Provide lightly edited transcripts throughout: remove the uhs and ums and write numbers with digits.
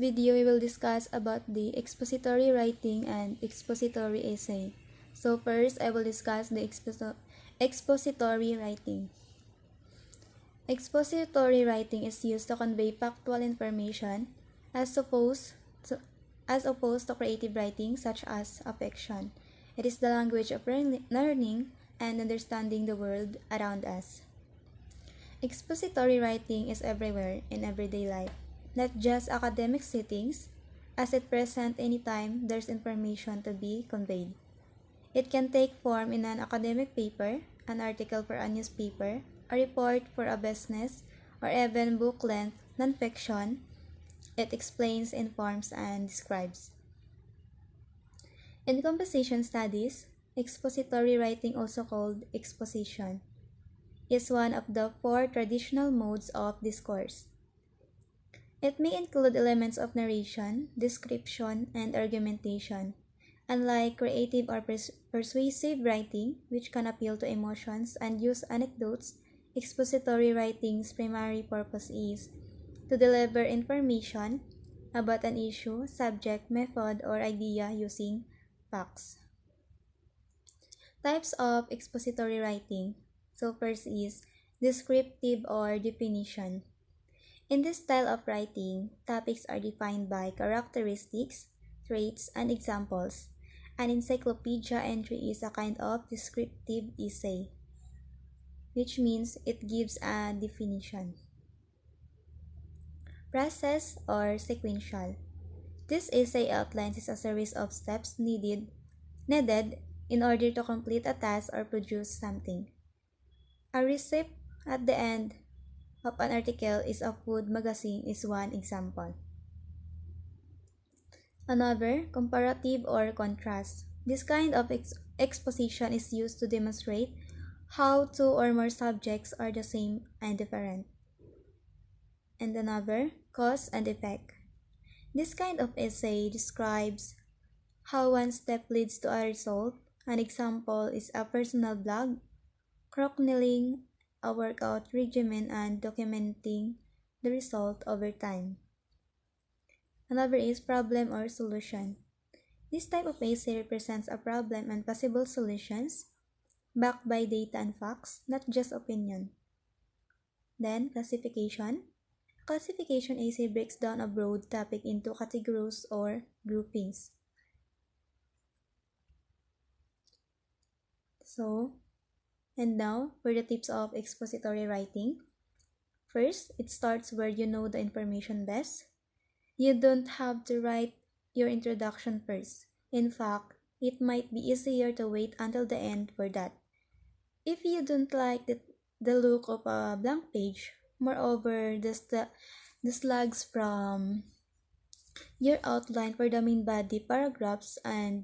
video, we will discuss about the expository writing and expository essay. So first, I will discuss the expository writing. Expository writing is used to convey factual information as opposed to creative writing such as affection. It is the language of learning and understanding the world around us. Expository writing is everywhere in everyday life, not just academic settings, as it presents anytime there's information to be conveyed. It can take form in an academic paper, an article for a newspaper, a report for a business, or even book-length nonfiction. It explains, informs, and describes. In composition studies, expository writing, also called exposition, is one of the 4 traditional modes of discourse. It may include elements of narration, description, and argumentation. Unlike creative or persuasive writing, which can appeal to emotions and use anecdotes, expository writing's primary purpose is to deliver information about an issue, subject, method, or idea using facts. Types of expository writing. So first is descriptive or definition. In this style of writing, topics are defined by characteristics, traits, and examples. An encyclopedia entry is a kind of descriptive essay, which means it gives a definition. Process or sequential. This essay outlines a series of steps needed in order to complete a task or produce something. A receipt at the end of an article is a food magazine is one example. Another, comparative or contrast. This kind of exposition is used to demonstrate how 2 or more subjects are the same and different. And another, cause and effect. This kind of essay describes how one step leads to a result. An example is a personal blog, chronicling a workout regimen and documenting the result over time. Another is problem or solution. This type of essay represents a problem and possible solutions, backed by data and facts, not just opinion. Then, classification. Classification essay breaks down a broad topic into categories or groupings. And now, for the tips of expository writing. First, it starts where you know the information best. You don't have to write your introduction first. In fact, it might be easier to wait until the end for that. If you don't like the look of a blank page, moreover, the slugs from your outline for the main body paragraphs and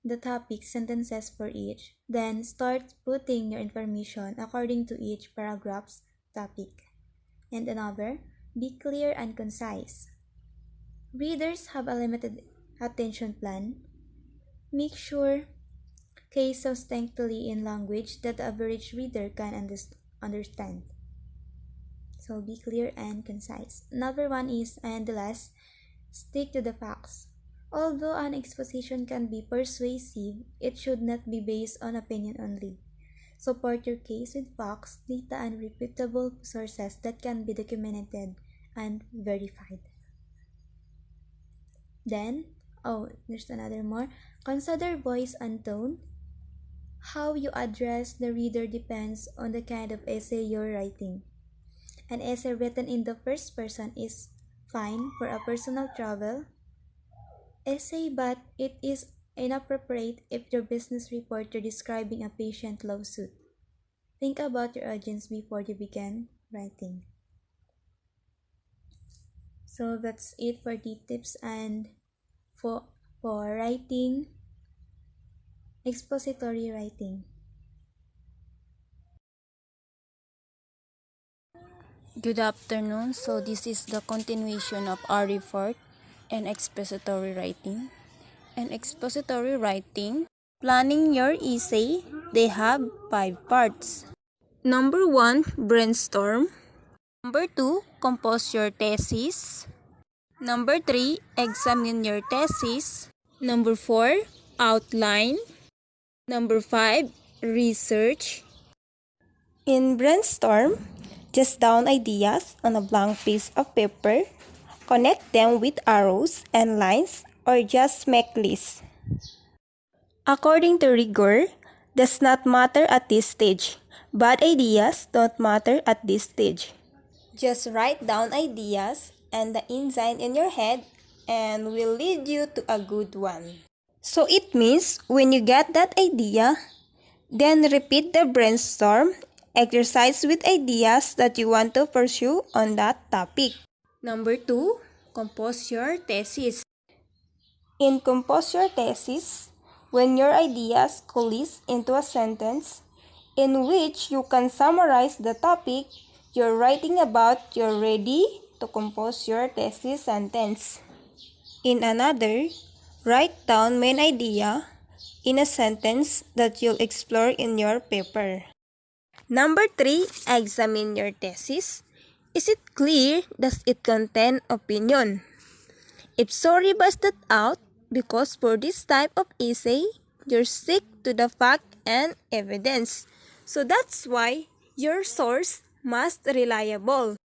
the topic sentences for each, then start putting your information according to each paragraph's topic. And another, be clear and concise. Readers have a limited attention span. Make sure case succinctly in language that the average reader can understand. So be clear and concise. Another one is, and the last, stick to the facts. Although an exposition can be persuasive, it should not be based on opinion only. Support your case with facts, data, and reputable sources that can be documented and verified. Then, there's another more. Consider voice and tone. How you address the reader depends on the kind of essay you're writing. An essay written in the first person is fine for a personal travel essay, but it is inappropriate if your business report you're describing a patient lawsuit. Think about your audience before you begin writing. So that's it for the tips and for writing expository writing. Good afternoon. So this is the continuation of our report and expository writing. And expository writing, planning your essay, they have 5 parts. Number 1, brainstorm. Number 2, compose your thesis. Number 3, examine your thesis. Number 4, outline. Number 5, research. In brainstorm, just down ideas on a blank piece of paper, connect them with arrows and lines, or just make lists. According to rigor, does not matter at this stage. Bad ideas don't matter at this stage. Just write down ideas and the insight in your head and will lead you to a good one. So it means when you get that idea, then repeat the brainstorm exercise with ideas that you want to pursue on that topic. Number 2, compose your thesis. In compose your thesis, when your ideas coalesce into a sentence in which you can summarize the topic you're writing about, you're ready to compose your thesis sentence. In another, write down main idea in a sentence that you'll explore in your paper. Number 3, examine your thesis. Is it clear? Does it contain opinion? If sorry busted out, because for this type of essay, you're stick to the fact and evidence. So that's why your source must reliable.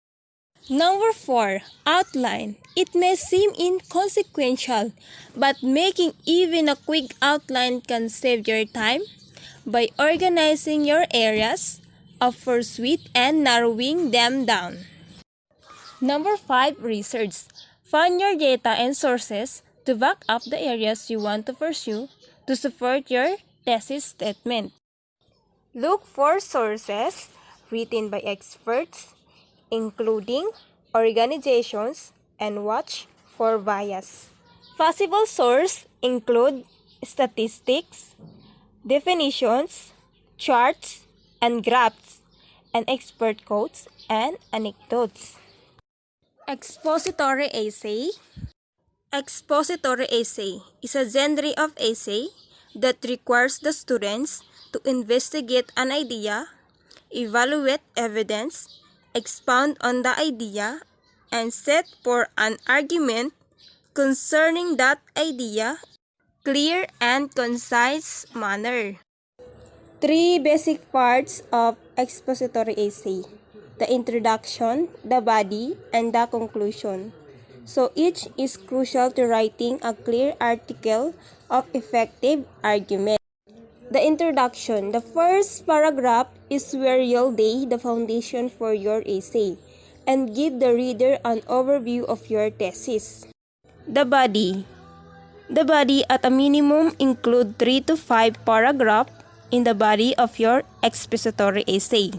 Number 4, outline. It may seem inconsequential, but making even a quick outline can save your time by organizing your areas of pursuit and narrowing them down. Number 5, research. Find your data and sources to back up the areas you want to pursue to support your thesis statement. Look for sources written by experts, including organizations, and watch for bias. Possible sources include statistics, definitions, charts, and graphs, and expert quotes and anecdotes. Expository essay. Expository essay is a genre of essay that requires the students to investigate an idea, evaluate evidence, expound on the idea, and set for an argument concerning that idea in a clear and concise manner. 3 basic parts of expository essay: the introduction, the body, and the conclusion. So each is crucial to writing a clear article of effective argument. The introduction. The first paragraph is where you'll lay the foundation for your essay and give the reader an overview of your thesis. The body. The body at a minimum include 3 to 5 paragraphs in the body of your expository essay.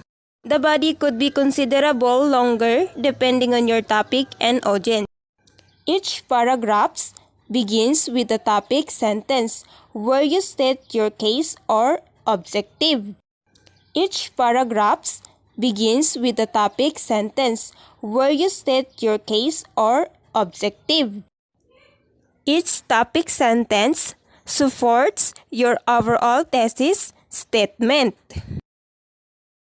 The body could be considerable longer depending on your topic and audience. Each paragraph begins with a topic sentence where you state your case or objective. Each paragraph begins with a topic sentence where you state your case or objective. Each topic sentence supports your overall thesis statement.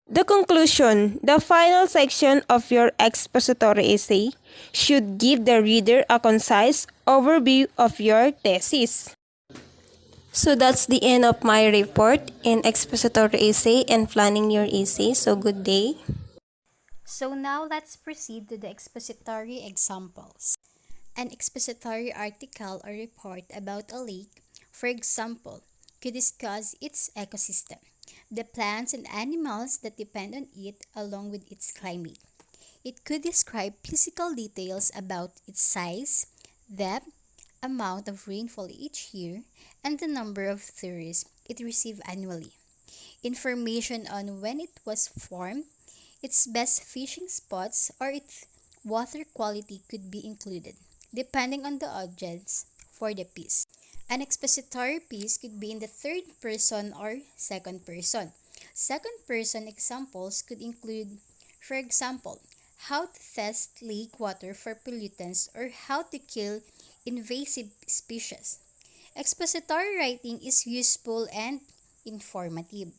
The conclusion, the final section of your expository essay, should give the reader a concise overview of your thesis. So that's the end of my report in expository essay and planning your essay. So good day. So now let's proceed to the expository examples. An expository article or report about a lake, for example, could discuss its ecosystem, the plants and animals that depend on it, along with its climate. It could describe physical details about its size, depth, amount of rainfall each year, and the number of tourists it receives annually. Information on when it was formed, its best fishing spots, or its water quality could be included, depending on the audience for the piece. An expository piece could be in the third person or second person. Second person examples could include, for example, how to test lake water for pollutants or how to kill invasive species. Expository writing is useful and informative.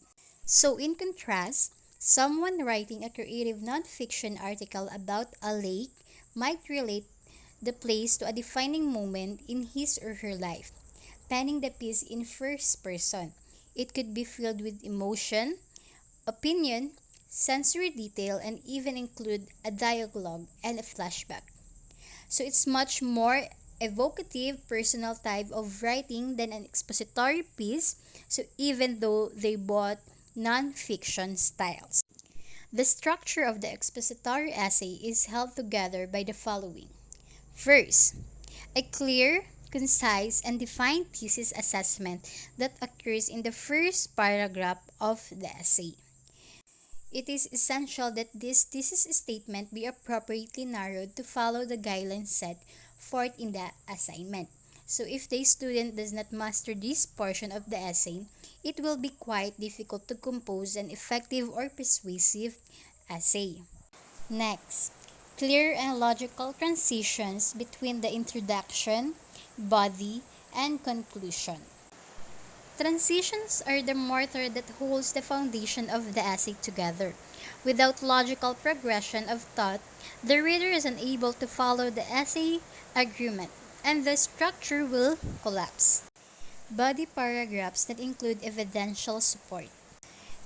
So in contrast, someone writing a creative nonfiction article about a lake might relate the place to a defining moment in his or her life, penning the piece in first person. It could be filled with emotion, opinion, sensory detail, and even include a dialogue and a flashback. So it's much more evocative, personal type of writing than an expository piece, so even though they both non-fiction styles. The structure of the expository essay is held together by the following. First, a clear, concise, and defined thesis assessment that occurs in the first paragraph of the essay. It is essential that this thesis statement be appropriately narrowed to follow the guidelines set forth in the assignment. So if the student does not master this portion of the essay, it will be quite difficult to compose an effective or persuasive essay. Next, clear and logical transitions between the introduction, body, and conclusion. Transitions are the mortar that holds the foundation of the essay together. Without logical progression of thought, the reader is unable to follow the essay agreement, and the structure will collapse. Body paragraphs that include evidential support.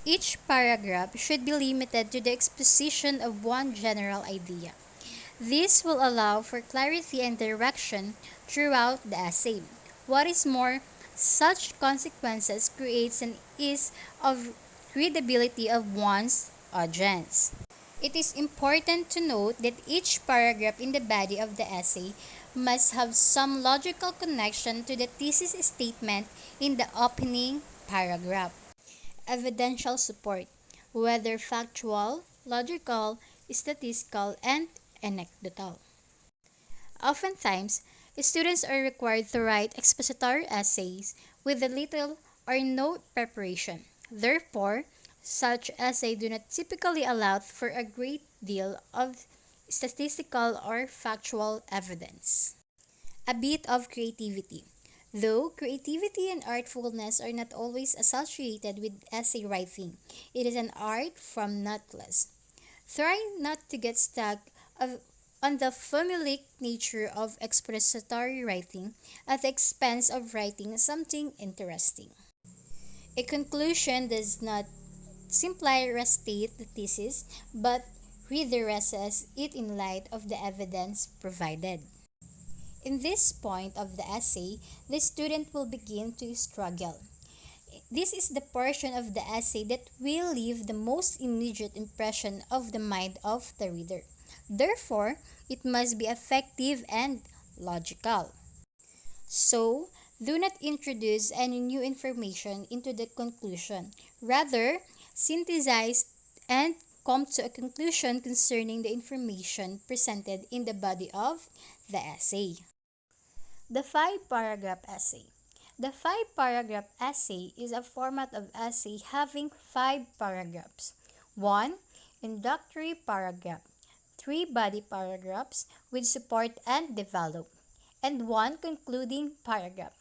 Each paragraph should be limited to the exposition of one general idea. This will allow for clarity and direction throughout the essay. What is more, such consequences creates an ease of readability of one's audience. It is important to note that each paragraph in the body of the essay must have some logical connection to the thesis statement in the opening paragraph. Evidential support, whether factual, logical, statistical, and anecdotal. Oftentimes, students are required to write expository essays with little or no preparation. Therefore, such essays do not typically allow for a great deal of statistical or factual evidence. A bit of creativity. Though creativity and artfulness are not always associated with essay writing, it is an art from not less. Try not to get stuck on the formulaic nature of expository writing at the expense of writing something interesting. A conclusion does not simply restate the thesis, but readdresses it in light of the evidence provided. In this point of the essay, the student will begin to struggle. This is the portion of the essay that will leave the most immediate impression of the mind of the reader. Therefore, it must be effective and logical. So, do not introduce any new information into the conclusion. Rather, synthesize and come to a conclusion concerning the information presented in the body of the essay. The five-paragraph essay. The five-paragraph essay is a format of essay having five paragraphs. 1. Introductory paragraph. 3 body paragraphs with support and develop. And 1 concluding paragraph.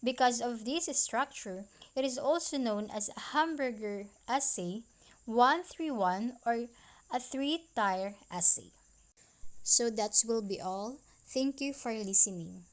Because of this structure, it is also known as a hamburger essay, 1-3-1, or a three-tier essay. So that will be all. Thank you for listening.